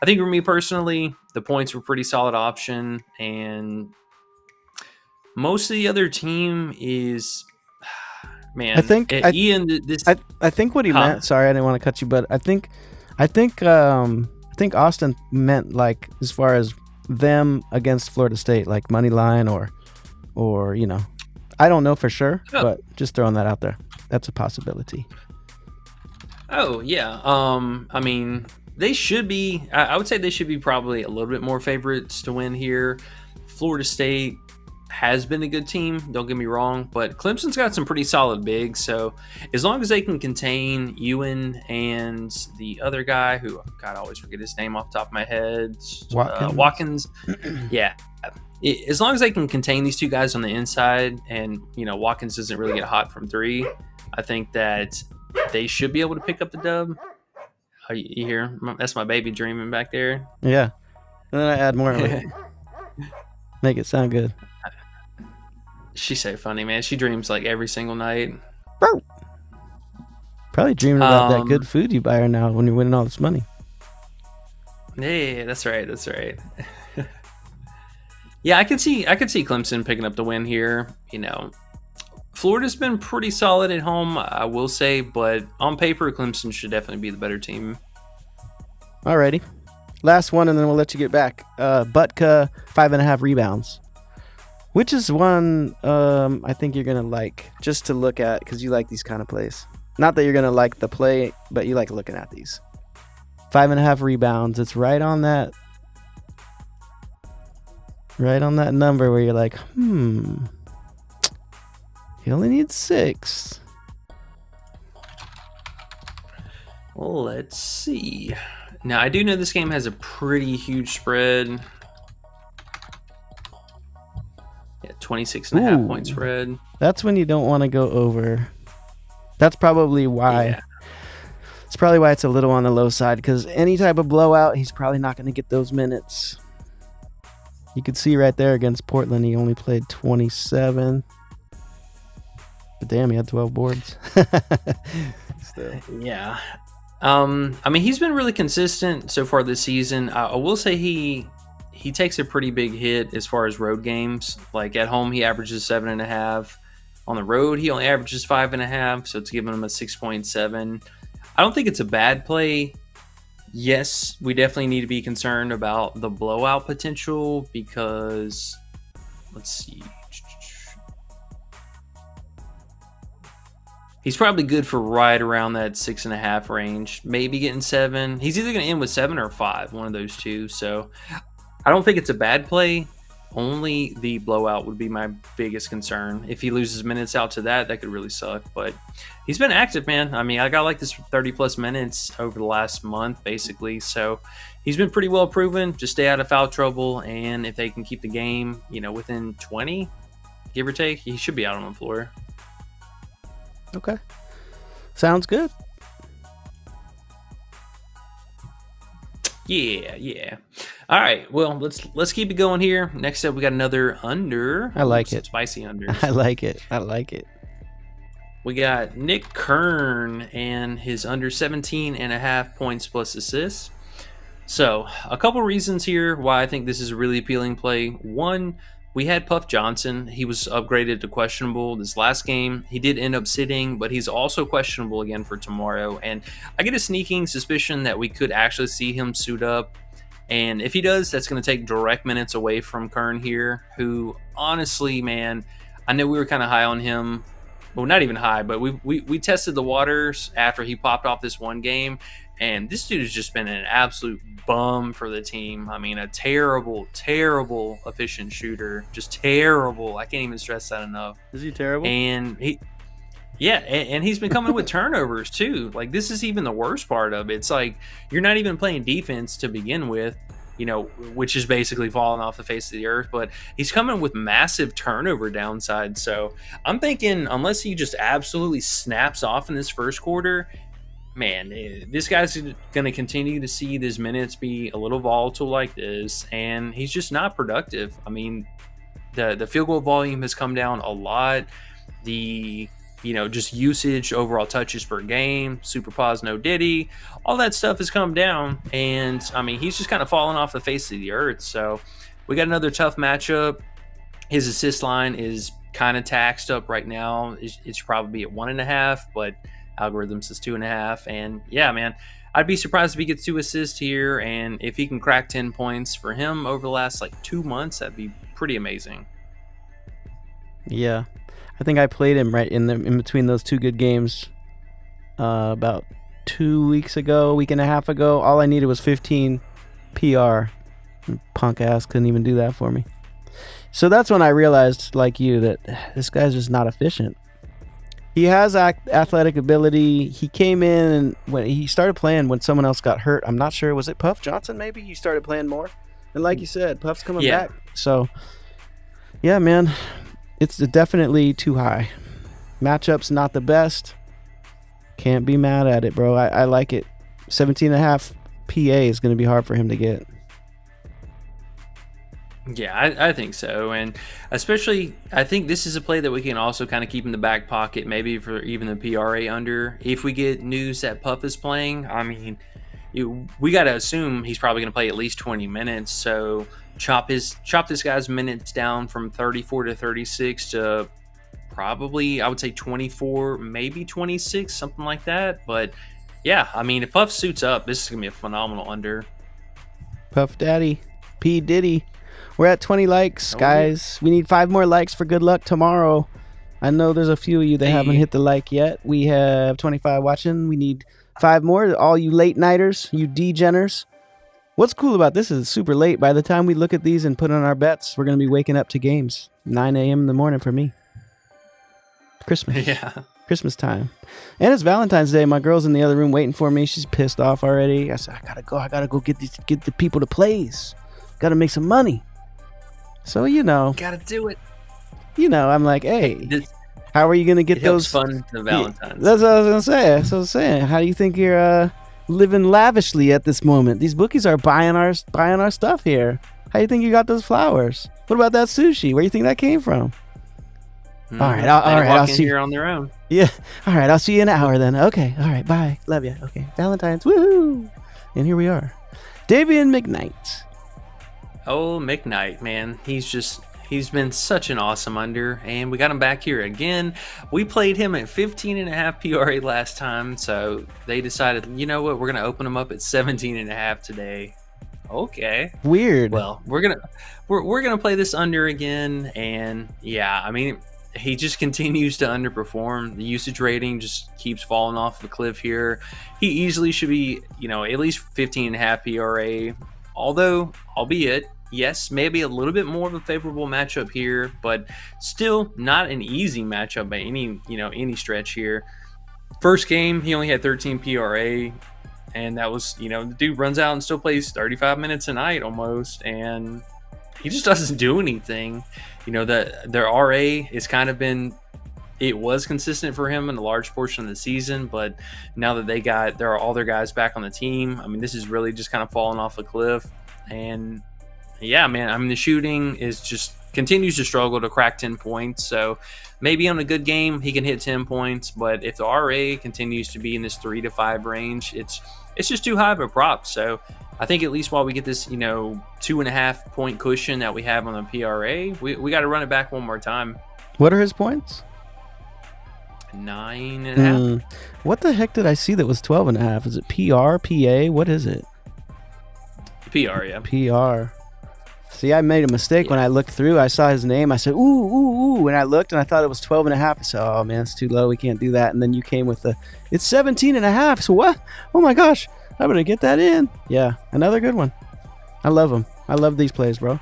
I think for me personally, the points were pretty solid option. And most of the other team is, man. I think Ian. I think what he meant. Sorry, I didn't want to cut you, but I think Austin meant like as far as them against Florida State, like money line or I don't know for sure, but just throwing that out there. That's a possibility. Oh yeah. I mean, they should be. I would say they should be probably a little bit more favorites to win here. Florida State has been a good team, don't get me wrong, but Clemson's got some pretty solid bigs. So as long as they can contain Ewan and the other guy, who God, I always forget his name off the top of my head, Watkins. Yeah, as long as they can contain these two guys on the inside, and Watkins doesn't really get hot from 3, I think that they should be able to pick up the dub. You hear? That's my baby dreaming back there. Yeah, and then I add more. Make it sound good. She's so funny, man. She dreams like every single night. Bro. Probably dreaming about that good food you buy her now when you're winning all this money. Yeah, that's right. Yeah, I could see Clemson picking up the win here. Florida's been pretty solid at home, I will say, but on paper, Clemson should definitely be the better team. Alrighty. Last one, and then we'll let you get back. Butka, 5.5 rebounds. Which is one I think you're going to like just to look at because you like these kind of plays. Not that you're going to like the play, but you like looking at these. 5.5 rebounds. It's right on that number where you're like, he only needs 6. Well, let's see. Now, I do know this game has a pretty huge spread. Yeah, 26.5 point spread. That's when you don't want to go over. That's probably why. Yeah. It's probably why it's a little on the low side, because any type of blowout, he's probably not going to get those minutes. You could see right there against Portland, he only played 27. But damn, he had 12 boards. Still. Yeah. I mean, he's been really consistent so far this season. I will say he takes a pretty big hit as far as road games. Like at home, he averages 7.5. On the road, he only averages 5.5, so it's giving him a 6.7. I don't think it's a bad play. Yes, we definitely need to be concerned about the blowout potential because, let's see. He's probably good for right around that 6.5 range, maybe getting 7. He's either going to end with 7 or 5, one of those two. So I don't think it's a bad play. Only the blowout would be my biggest concern. If he loses minutes out to that could really suck. But he's been active, man. I mean, I got like this 30-plus minutes over the last month, basically. So he's been pretty well proven. Just stay out of foul trouble. And if they can keep the game, within 20, give or take, he should be out on the floor. Okay. Sounds good. Yeah. All right. Well, let's keep it going here. Next up, we got another under. I like it. Spicy under. I like it. We got Nick Kern and his under 17.5 points plus assists. So, a couple reasons here why I think this is a really appealing play. One, we had Puff Johnson. He was upgraded to questionable this last game. He did end up sitting, but he's also questionable again for tomorrow. And I get a sneaking suspicion that we could actually see him suit up. And if he does, that's going to take direct minutes away from Kern here, who honestly, man, I know we were kind of high on him. Well, not even high, but we tested the waters after he popped off this one game. And this dude has just been an absolute bum for the team. I mean, a terrible, terrible efficient shooter. Just terrible. I can't even stress that enough. Is he terrible? And and he's been coming with turnovers too. Like, this is even the worst part of it. It's like you're not even playing defense to begin with, which is basically falling off the face of the earth. But he's coming with massive turnover downside. So I'm thinking unless he just absolutely snaps off in this first quarter, man, this guy's going to continue to see his minutes be a little volatile like this, and he's just not productive. I mean, the field goal volume has come down a lot. The, just usage, overall touches per game, super pause, no diddy, all that stuff has come down, and, I mean, he's just kind of fallen off the face of the earth. So we got another tough matchup. His assist line is kind of taxed up right now. It's probably at 1.5, but algorithm says 2.5. And yeah, man, I'd be surprised if he gets 2 assists here. And if he can crack 10 points for him over the last 2 months, that'd be pretty amazing. Yeah, I think I played him right in between those 2 good games about 2 weeks ago, week and a half ago. All I needed was 15 PR. Punk ass couldn't even do that for me. So that's when I realized, like you, that this guy's just not efficient. He has athletic ability. He came in and when he started playing when someone else got hurt. I'm not sure. Was it Puff Johnson maybe? He started playing more. And like you said, Puff's coming back. So, yeah, man, it's definitely too high. Matchup's not the best. Can't be mad at it, bro. I like it. 17.5 PA is going to be hard for him to get. Yeah, I think so. And especially, I think this is a play that we can also kind of keep in the back pocket, maybe for even the PRA under. If we get news that Puff is playing, I mean, we got to assume he's probably going to play at least 20 minutes. So chop this guy's minutes down from 34 to 36 to probably, I would say 24, maybe 26, something like that. But yeah, I mean, if Puff suits up, this is going to be a phenomenal under. Puff Daddy, P. Diddy. We're at 20 likes, guys. We need 5 more likes for good luck tomorrow. I know there's a few of you that haven't hit the like yet. We have 25 watching. We need 5 more. All you late nighters, you degeners. What's cool about this is it's super late. By the time we look at these and put on our bets, we're going to be waking up to games. 9 a.m. in the morning for me. Christmas. Yeah. Christmas time. And it's Valentine's Day. My girl's in the other room waiting for me. She's pissed off already. I said, I gotta go get the people to plays. Gotta make some money. So, gotta do it. I'm like, hey, how are you going to get those? Fun to Valentine's. That's what I was going to say. That's what I was saying. How do you think you're living lavishly at this moment? These bookies are buying our stuff here. How do you think you got those flowers? What about that sushi? Where do you think that came from? All right. I'll see you here on their own. Yeah. All right. I'll see you in an hour then. Okay. All right. Bye. Love you. Okay. Valentine's. Woohoo. And here we are. Dayvion McKnight. Oh, McKnight, man. He's He's been such an awesome under, and we got him back here again. We played him at 15.5 PRA last time, so they decided, you know what, we're going to open him up at 17.5 today. Okay. Weird. Well, we're gonna play this under again, and yeah, I mean, he just continues to underperform. The usage rating just keeps falling off the cliff here. He easily should be, at least 15.5 PRA. Although, albeit, yes, maybe a little bit more of a favorable matchup here, but still not an easy matchup by any stretch here. First game, he only had 13 PRA. And that was, the dude runs out and still plays 35 minutes a night almost, and he just doesn't do anything. Their RA has kind of been, it was consistent for him in a large portion of the season, but now that there are all their guys back on the team, I mean, this is really just kind of falling off a cliff. And yeah, man, I mean, the shooting is just continues to struggle to crack 10 points. So maybe on a good game, he can hit 10 points, but if the RA continues to be in this 3 to 5 range, it's just too high of a prop. So I think at least while we get this, 2.5 point cushion that we have on the PRA, we got to run it back one more time. What are his points? 9.5. What the heck did I see that was 12.5? Is it PR, PA? What is it? PR, yeah. PR. See, I made a mistake when I looked through. I saw his name. I said, ooh. And I looked and I thought it was 12.5. I said, oh man, it's too low. We can't do that. And then you came with it's 17.5. So what? Oh my gosh. I better get that in. Yeah. Another good one. I love them. I love these plays, bro.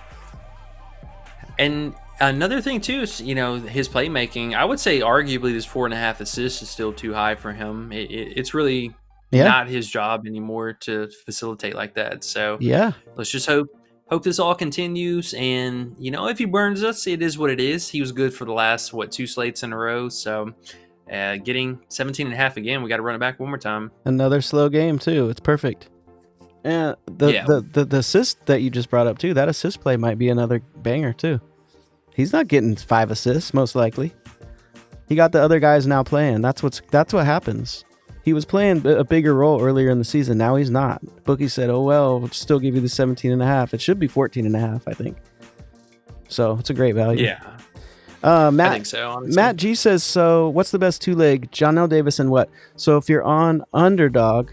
And another thing too is, his playmaking. I would say arguably this 4.5 assists is still too high for him. It's really not his job anymore to facilitate like that. So yeah, let's just hope this all continues. And, if he burns us, it is what it is. He was good for the last, 2 slates in a row. So getting 17.5 again, we got to run it back one more time. Another slow game, too. It's perfect. And the assist that you just brought up, too, that assist play might be another banger, too. He's not getting 5 assists, most likely. He got the other guys now playing. That's what happens. He was playing a bigger role earlier in the season. Now he's not. Bookie said, oh, well, we'll still give you the 17.5. It should be 14.5, I think. So it's a great value. Yeah. Matt, I think so, honestly. Matt G says, so what's the best 2-leg? Jonell Davis and what? So if you're on Underdog,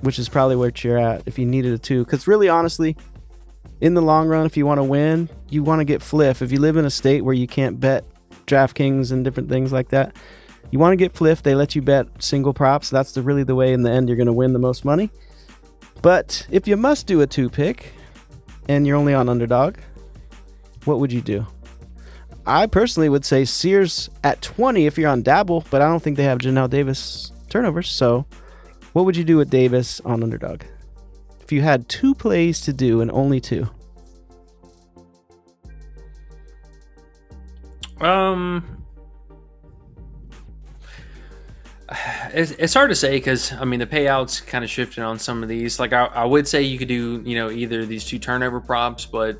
which is probably where you're at if you needed a 2, because really, honestly, in the long run, if you want to win, you want to get Fliff. If you live in a state where you can't bet DraftKings and different things like that, you want to get Fliff. They let you bet single props. That's really the way in the end you're going to win the most money. But if you must do a 2-pick and you're only on Underdog, what would you do? I personally would say Sears at 20 if you're on Dabble, but I don't think they have Jonell Davis turnovers. So what would you do with Davis on Underdog? If you had 2 plays to do and only 2. It's hard to say because, I mean, the payouts kind of shifted on some of these. Like, I would say you could do, either these 2 turnover props, but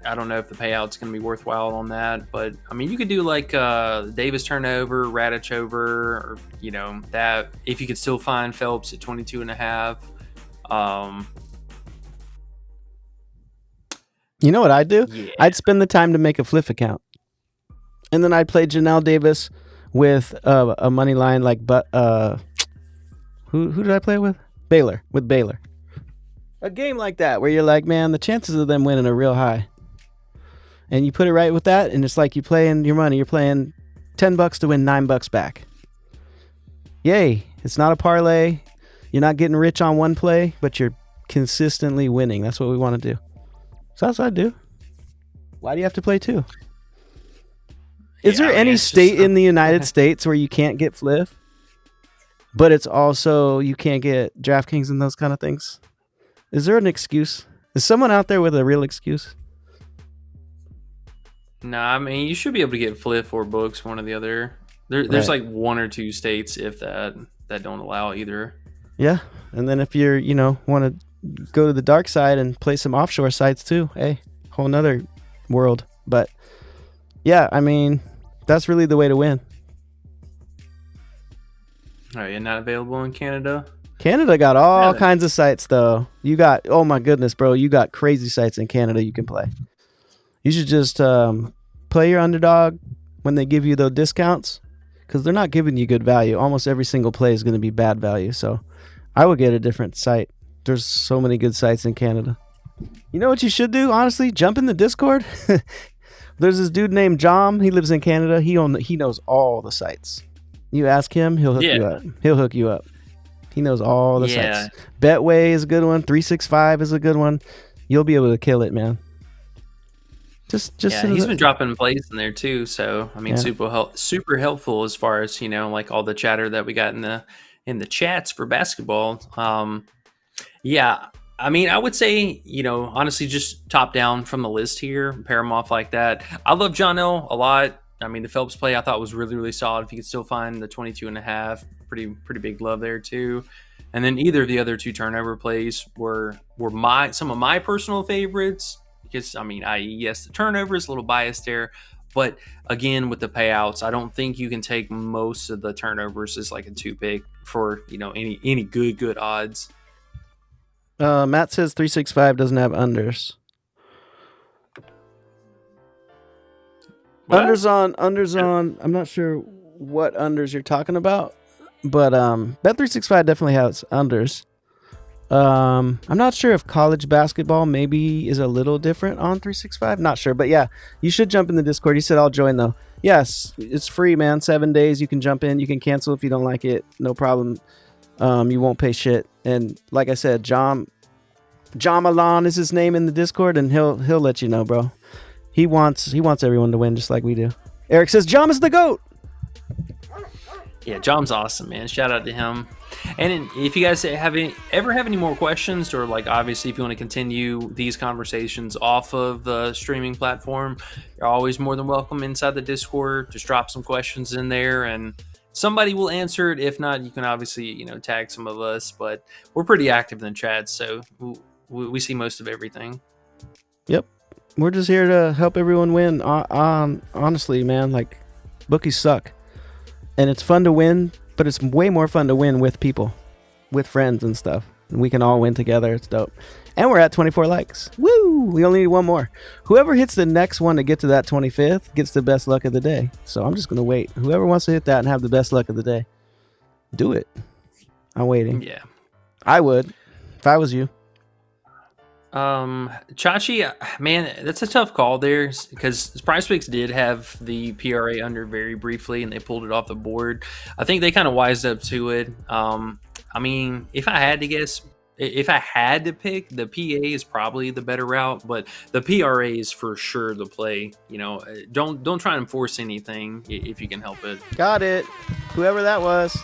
I don't know if the payout's going to be worthwhile on that. But, I mean, you could do, like, Davis turnover, Rataj over, or, that. If you could still find Phelps at 22.5. You know what I'd do? Yeah. I'd spend the time to make a Fliff account. And then I'd play Jonell Davis with a money line like, who did I play with? Baylor. A game like that where you're like, man, the chances of them winning are real high. And you put it right with that, and it's like you playing your money. You're playing $10 to win $9 back. Yay. It's not a parlay. You're not getting rich on one play, but you're consistently winning. That's what we want to do. So that's what I do. Why do you have to play 2? Is there any state in the United States where you can't get Fliff, but it's also you can't get DraftKings and those kind of things? Is there an excuse? Is someone out there with a real excuse? No, I mean, you should be able to get Fliff or Books, one or the other. There's like 1 or 2 states, if that don't allow either. Yeah, and then if you're, want to go to the dark side and play some offshore sites too, hey, whole nother world. But yeah, I mean, that's really the way to win. Oh, you're not available in Canada? Canada got all kinds of sites, though. You got, oh my goodness, bro, you got crazy sites in Canada you can play. You should just play your underdog when they give you those discounts, because they're not giving you good value. Almost every single play is going to be bad value. So I would get a different site. There's so many good sites in Canada. You know what you should do, honestly? Jump in the Discord. There's this dude named John. He lives in Canada. He knows all the sites. You ask him, he'll hook you up. He'll hook you up. He knows all the sites. Betway is a good one. 365 is a good one. You'll be able to kill it, man. Just he's been dropping plays in there too. So I mean, super helpful as far as like all the chatter that we got in the chats for basketball. I mean, I would say, honestly, just top down from the list here, pair them off like that. I love John L a lot. I mean, the Phelps play I thought was really, really solid. If you could still find the 22.5, pretty big love there too. And then either of the other two turnover plays were some of my personal favorites. Because, I mean, yes, the turnover is a little biased there. But again, with the payouts, I don't think you can take most of the turnovers as like a 2-pick for, any good odds. Matt says 365 doesn't have unders. What? Unders on. I'm not sure what unders you're talking about, but Bet365 definitely has unders. I'm not sure if college basketball maybe is a little different on 365. Not sure, but yeah, you should jump in the Discord. You said I'll join though. Yes, it's free, man. 7 days. You can jump in. You can cancel if you don't like it. No problem. You won't pay shit. And like I said, John Milan is his name in the Discord, and he'll let you know, bro. He wants everyone to win just like we do. Eric says John is the GOAT. Yeah, John's awesome, man. Shout out to him. And if you guys ever have any more questions, or like obviously if you want to continue these conversations off of the streaming platform, you're always more than welcome inside the Discord. Just drop some questions in there and somebody will answer it. If not, you can obviously, tag some of us, but we're pretty active in the chat, so we see most of everything. Yep. We're just here to help everyone win. Honestly, man, like, bookies suck. And it's fun to win, but it's way more fun to win with people, with friends and stuff. And we can all win together. It's dope. And we're at 24 likes. Woo! We only need one more. Whoever hits the next one to get to that 25th gets the best luck of the day. So I'm just going to wait. Whoever wants to hit that and have the best luck of the day, do it. I'm waiting. Yeah. I would, if I was you. Chachi, man, that's a tough call there because Prizepicks did have the PRA under very briefly and they pulled it off the board. I think they kind of wised up to it. I mean, if I had to guess, if I had to pick, the PA is probably the better route, but the PRA is for sure the play. Don't try and force anything if you can help it. Got it. Whoever that was,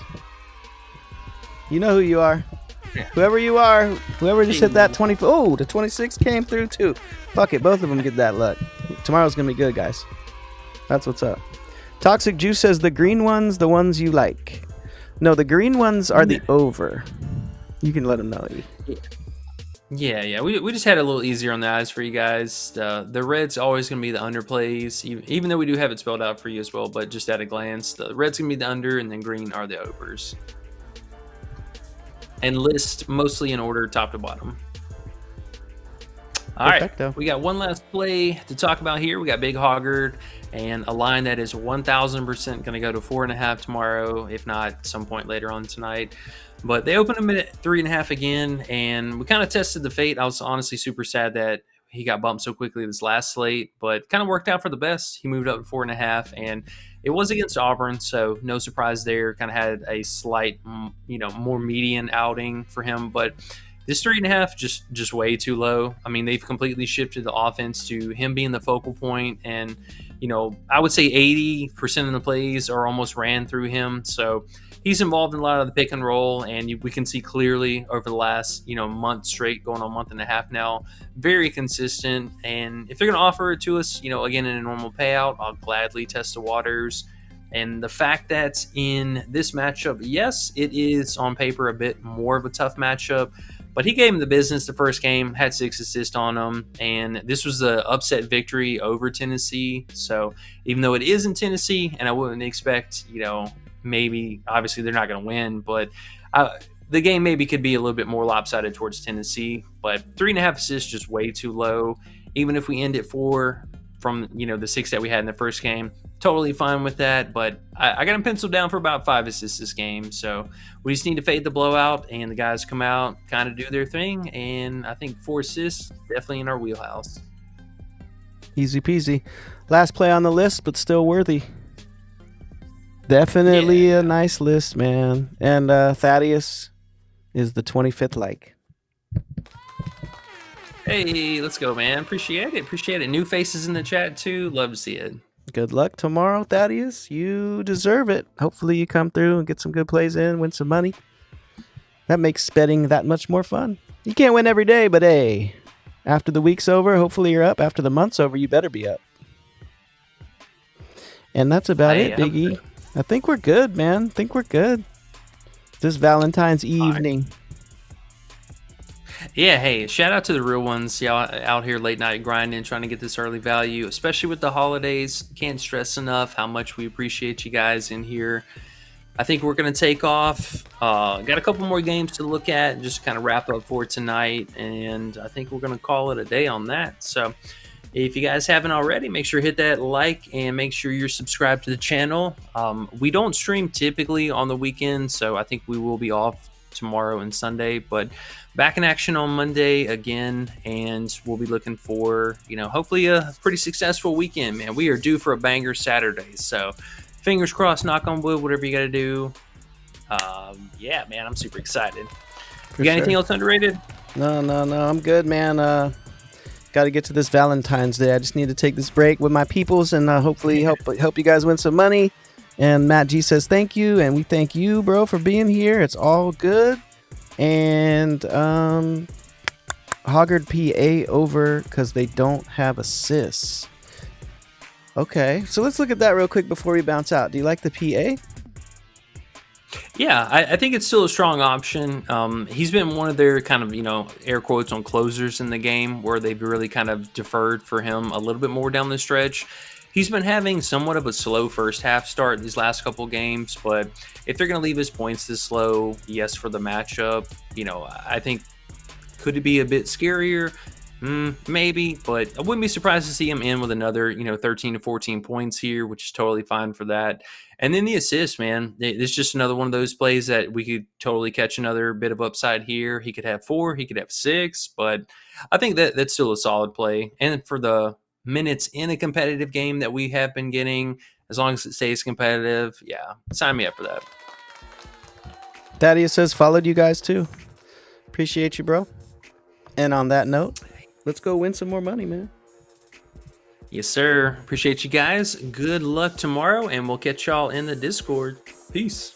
you know who you are. Yeah. Whoever you are, whoever just hit that 20. Oh, the 26 came through too. Fuck it, both of them get that luck. Tomorrow's gonna be good, guys. That's what's up. Toxic Juice says the green ones, the ones you like. No, the green ones are the over. You can let them know. Yeah. We just had a little easier on the eyes for you guys. The red's always going to be the underplays, even though we do have it spelled out for you as well. But just at a glance, the red's going to be the under, and then green are the overs. And list mostly in order, top to bottom. All right, we got one last play to talk about here. We got Big Hoggard and a line that is 1,000% going to go to 4.5 tomorrow, if not some point later on tonight. But they opened him at 3.5 again, and we kind of tested the fate. I was honestly super sad that he got bumped so quickly this last slate, but kind of worked out for the best. He moved up to 4.5, and it was against Auburn, so no surprise there. Kind of had a slight, more median outing for him, but this 3.5 just way too low. I mean, they've completely shifted the offense to him being the focal point, and I would say 80% of the plays are almost ran through him. So he's involved in a lot of the pick and roll, and we can see clearly over the last month straight, going on a month and a half now, very consistent. And if they're going to offer it to us, again in a normal payout, I'll gladly test the waters. And the fact that in this matchup, yes, it is on paper a bit more of a tough matchup, but he gave him the business the first game, had 6 assists on him, and this was the upset victory over Tennessee. So even though it is in Tennessee, and I wouldn't expect, maybe, obviously they're not going to win, but the game maybe could be a little bit more lopsided towards Tennessee. But 3.5 assists just way too low. Even if we end at 4, from the 6 that we had in the first game. Totally fine with that, but I got him penciled down for about 5 assists this game. So we just need to fade the blowout, and the guys come out, kind of do their thing, and I think 4 assists definitely in our wheelhouse. Easy peasy. Last play on the list, but still worthy. Definitely a nice list, man. And Thaddeus is the 25th like. Hey, let's go, man. Appreciate it. New faces in the chat too. Love to see it. Good luck tomorrow, Thaddeus. You deserve it. Hopefully you come through and get some good plays in, win some money. That makes betting that much more fun. You can't win every day, but hey, after the week's over, hopefully you're up. After the month's over, you better be up. And that's about it, Big E. I think we're good, man. I think we're good. This Valentine's evening. Yeah, hey, shout out to the real ones, y'all out here late night grinding, trying to get this early value, especially with the holidays. Can't stress enough how much we appreciate you guys in here. I think we're going to take off. Got a couple more games to look at and just kind of wrap up for tonight. And I think we're going to call it a day on that. So if you guys haven't already, make sure to hit that like and make sure you're subscribed to the channel. We don't stream typically on the weekend, so I think we will be off tomorrow and Sunday. But back in action on Monday again, and we'll be looking for, hopefully a pretty successful weekend, man. We are due for a banger Saturday. So fingers crossed, knock on wood, whatever you got to do. Yeah, man, I'm super excited. You got anything else underrated? No. I'm good, man. Got to get to this Valentine's Day. I just need to take this break with my peoples and hopefully help you guys win some money. And Matt G says thank you, and we thank you, bro, for being here. It's all good. And Hoggard PA over because they don't have assists. Okay, so let's look at that real quick before we bounce out. Do you like the PA? Yeah, I think it's still a strong option. He's been one of their kind of, air quotes on closers in the game where they've really kind of deferred for him a little bit more down the stretch. He's been having somewhat of a slow first half start these last couple games, but if they're going to leave his points this slow, yes, for the matchup, I think could it be a bit scarier? Maybe, but I wouldn't be surprised to see him in with another, 13 to 14 points here, which is totally fine for that. And then the assist, man, it's just another one of those plays that we could totally catch another bit of upside here. He could have 4, he could have 6, but I think that's still a solid play. And for the minutes in a competitive game that we have been getting, as long as it stays competitive, yeah, sign me up for that. Thaddeus says followed you guys too. Appreciate you, bro. And on that note, let's go win some more money, man. Yes, sir. Appreciate you guys. Good luck tomorrow, and we'll catch y'all in the Discord. Peace.